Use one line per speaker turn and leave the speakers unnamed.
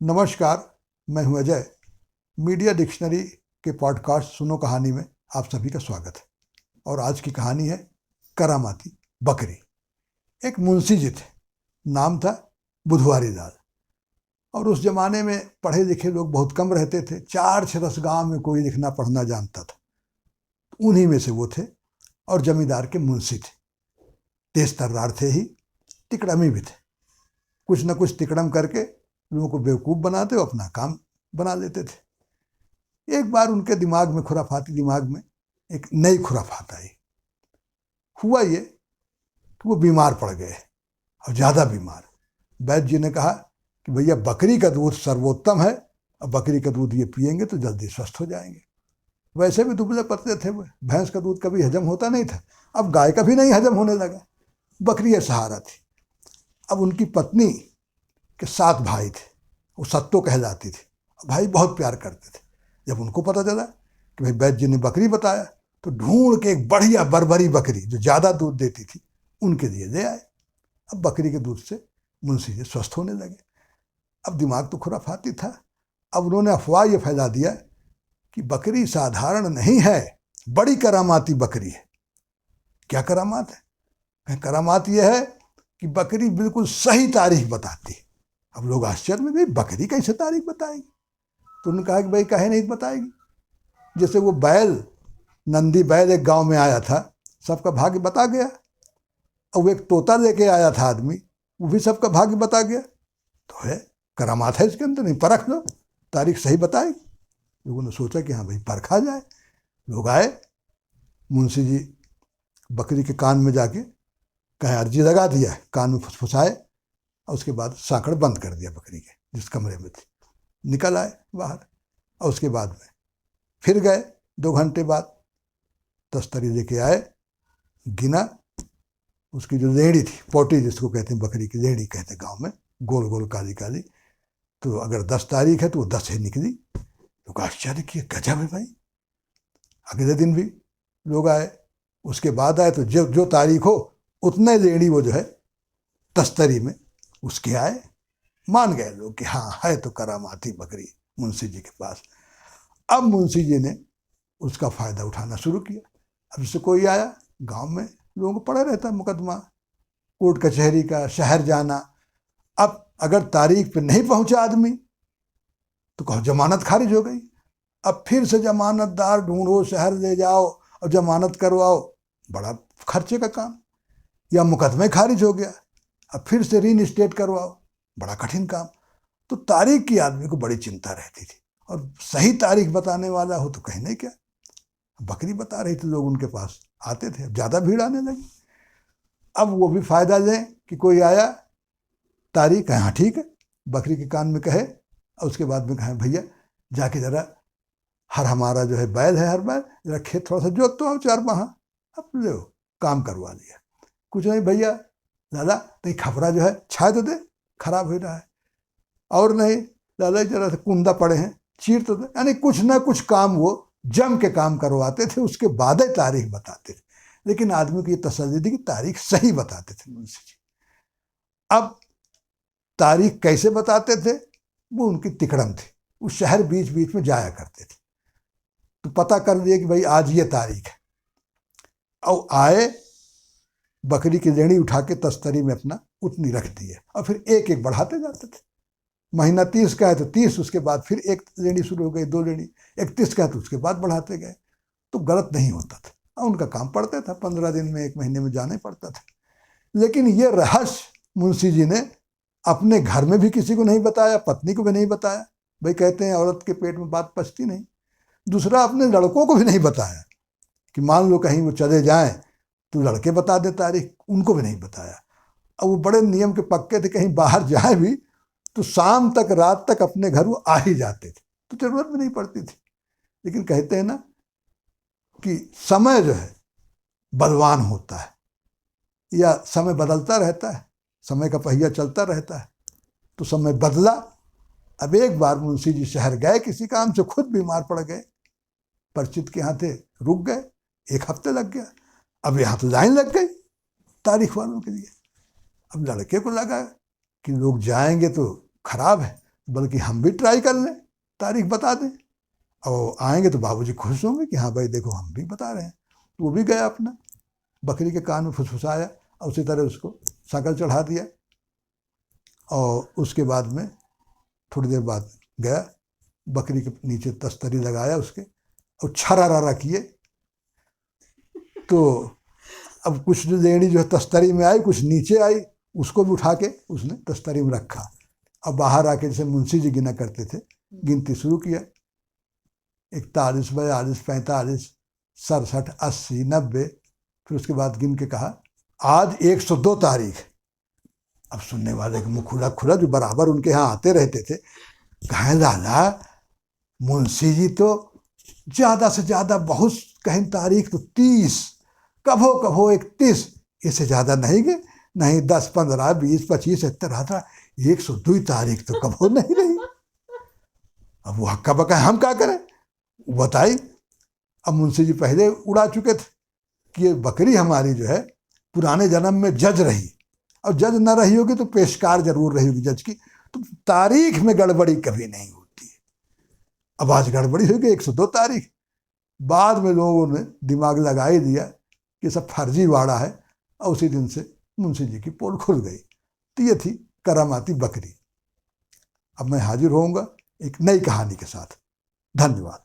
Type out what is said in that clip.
नमस्कार, मैं हूं अजय। मीडिया डिक्शनरी के पॉडकास्ट सुनो कहानी में आप सभी का स्वागत है। और आज की कहानी है करामाती बकरी। एक मुंशी जी थे, नाम था बुधवारी लाल। और उस जमाने में पढ़े लिखे लोग बहुत कम रहते थे। 4 छरस गांव में कोई लिखना पढ़ना जानता था, उन्हीं में से वो थे। और जमींदार के मुंशी थे, तेज तर्रार थे ही, तिकड़मी भी थे। कुछ न कुछ तिकड़म करके लोगों को बेवकूफ़ बनाते और अपना काम बना लेते थे। एक बार उनके दिमाग में, खुराफाती दिमाग में, एक नई खुराफात आई। हुआ ये कि वो बीमार पड़ गए, और ज़्यादा बीमार। वैद्य जी ने कहा कि भैया बकरी का दूध सर्वोत्तम है, और बकरी का दूध ये पिएंगे तो जल्दी स्वस्थ हो जाएंगे। वैसे भी दुबले पतले थे वो, भैंस का दूध कभी हजम होता नहीं था, अब गाय का भी नहीं हजम होने लगा। बकरी ये सहारा थी। अब उनकी पत्नी के 7 भाई थे, वो सत्तो कहलाती थी। भाई बहुत प्यार करते थे। जब उनको पता चला कि भाई वैद्य जी ने बकरी बताया, तो ढूंढ के एक बढ़िया बरबरी बकरी जो ज़्यादा दूध देती थी उनके लिए ले आए। अब बकरी के दूध से मुंशी जी स्वस्थ होने लगे। अब दिमाग तो खुराफाती था। अब उन्होंने अफवाह ये फैला दिया कि बकरी साधारण नहीं है, बड़ी करामाती बकरी है। क्या करामात है? करामात यह है कि बकरी बिल्कुल सही तारीख बताती है। अब लोग आश्चर्य में, भाई बकरी कैसे तारीख बताएगी? तो उन्होंने कहा कि भाई काहे नहीं बताएगी। जैसे वो बैल, नंदी बैल एक गांव में आया था, सबका भाग्य बता गया। और वो एक तोता लेके आया था आदमी, वो भी सबका भाग्य बता गया। तो है करामात है इसके अंदर, नहीं परख लो, तारीख सही बताएगी। लोगों ने सोचा कि हाँ भाई परखा जाए। लोग आए, मुंशी जी बकरी के कान में जाके कहीं अर्जी लगा दिया, कान में फुसफुसाए, और उसके बाद सांकड़ बंद कर दिया बकरी के जिस कमरे में थी। निकल आए बाहर, और उसके बाद में फिर गए 2 घंटे बाद, तस्तरी लेके आए, गिना। उसकी जो लेड़ी थी, पोटी जिसको कहते हैं, बकरी की लेड़ी कहते हैं गांव में, गोल गोल काली काली, तो अगर 10 तारीख है तो वो 10 ही निकली। लोग आश्चर्य किए, गजब है भाई। अगले दिन भी लोग आए, उसके बाद आए, तो जो जो तारीख हो उतने लेड़ी वो जो है तस्तरी में उसके आए। मान गए लोग कि हाँ है तो करामाती बकरी मुंशी जी के पास। अब मुंशी जी ने उसका फायदा उठाना शुरू किया। अब जैसे कोई आया, गांव में लोगों को पड़ा रहता मुकदमा, कोर्ट कचहरी का, शहर जाना। अब अगर तारीख पे नहीं पहुंचा आदमी तो कहो जमानत खारिज हो गई। अब फिर से जमानतदार ढूंढो, शहर ले जाओ और जमानत करवाओ, बड़ा खर्चे का काम। या मुकदमे खारिज हो गया, अब फिर से रीइंस्टेट करवाओ, बड़ा कठिन काम। तो तारीख की आदमी को बड़ी चिंता रहती थी। और सही तारीख बताने वाला हो तो कहीं नहीं क्या। बकरी बता रही थी, लोग उनके पास आते थे, अब ज़्यादा भीड़ आने लगी। अब वो भी फायदा लें कि कोई आया, तारीख है, हाँ ठीक है, बकरी के कान में कहे, और उसके बाद में कहे भैया जाके जरा हर हमारा जो है बैल है, हर बैल जरा खेत थोड़ा सा जोत तो आओ 4 माह। अब लो काम करवा लिया। कुछ नहीं भैया, दादा तो खपरा जो है छाया तो दे, खराब हो रहा है। और नहीं दादा जरा से कुंदा पड़े हैं, चीर तो दे। यानी कुछ ना कुछ काम वो जम के काम करवाते थे, उसके बाद ही तारीख बताते थे। लेकिन आदमी की ये तसल्ली थी कि तारीख सही बताते थे मुंशी जी। अब तारीख कैसे बताते थे, वो उनकी तिकड़म थी। उस शहर बीच बीच में जाया करते थे, तो पता कर लिए कि भाई आज ये तारीख है। और आए, बकरी की लेड़ी उठा के तस्तरी में अपना उतनी रख दी है, और फिर एक एक बढ़ाते जाते थे। महीना 30 का है तो 30, उसके बाद फिर एक लेड़ी शुरू हो गई, 2 लेड़ी। 31 का है तो उसके बाद बढ़ाते गए, तो गलत नहीं होता था। और उनका काम पड़ता था, 15 दिन में, 1 महीने में जाना ही पड़ता था। लेकिन ये रहस्य मुंशी जी ने अपने घर में भी किसी को नहीं बताया, पत्नी को भी नहीं बताया। भाई कहते हैं औरत के पेट में बात पचती नहीं। दूसरा, अपने लड़कों को भी नहीं बताया कि मान लो कहीं वो चले जाएं तो लड़के बता दे तारीख, उनको भी नहीं बताया। और वो बड़े नियम के पक्के थे, कहीं बाहर जाए भी तो शाम तक, रात तक अपने घर वो आ ही जाते थे, तो जरूरत भी नहीं पड़ती थी। लेकिन कहते हैं ना कि समय जो है बलवान होता है, या समय बदलता रहता है, समय का पहिया चलता रहता है। तो समय बदला। अब एक बार मुंशी जी शहर गए किसी काम से, खुद बीमार पड़ गए, परिचित के यहाँ थे, रुक गए, 1 हफ्ते लग गया। अब यहाँ तो लाइन लग गई तारीख वालों के लिए। अब लड़के को लगा कि लोग जाएंगे तो खराब है, बल्कि हम भी ट्राई कर लें, तारीख बता दें, और आएंगे तो बाबूजी खुश होंगे कि हाँ भाई देखो हम भी बता रहे हैं। तो वो भी गया अपना, बकरी के कान में फुसफुसाया और उसी तरह उसको शकल चढ़ा दिया। और उसके बाद में थोड़ी देर बाद गया, बकरी के नीचे तस्तरी लगाया उसके और छरारा किए। तो अब कुछ लेडी जो है तस्तरी में आई, कुछ नीचे आई, उसको भी उठा के उसने तस्तरी में रखा। अब बाहर आके जैसे मुंशी जी गिना करते थे, गिनती शुरू किया, 41, 42, 45, 67, 80, 90। फिर उसके बाद गिन के कहा आज 102 तारीख। अब सुनने वाले का मुँह खुला खुला, जो बराबर उनके यहाँ आते रहते थे, कहें लाला मुंशी जी तो ज़्यादा से ज़्यादा बहुत कहें तारीख तो 30, कभो कभो 31, इससे ज़्यादा नहीं गए, नहीं 10, 15, 20, 25 इतना रहा था, 102 तारीख तो कभो नहीं रही। अब वो हक्का बक्का हम क्या करें, बताई। अब मुंशी जी पहले उड़ा चुके थे कि ये बकरी हमारी जो है पुराने जन्म में जज रही, और जज न रही होगी तो पेशकार जरूर रही होगी जज की, तो तारीख में गड़बड़ी कभी नहीं होती है। अब आज गड़बड़ी हो गई, 102 तारीख। बाद में लोगों ने दिमाग लगा ही दिया कि सब फर्जी वाड़ा है, और उसी दिन से मुंशी जी की पोल खुल गई। तो ये थी करामाती बकरी। अब मैं हाजिर होऊंगा एक नई कहानी के साथ। धन्यवाद।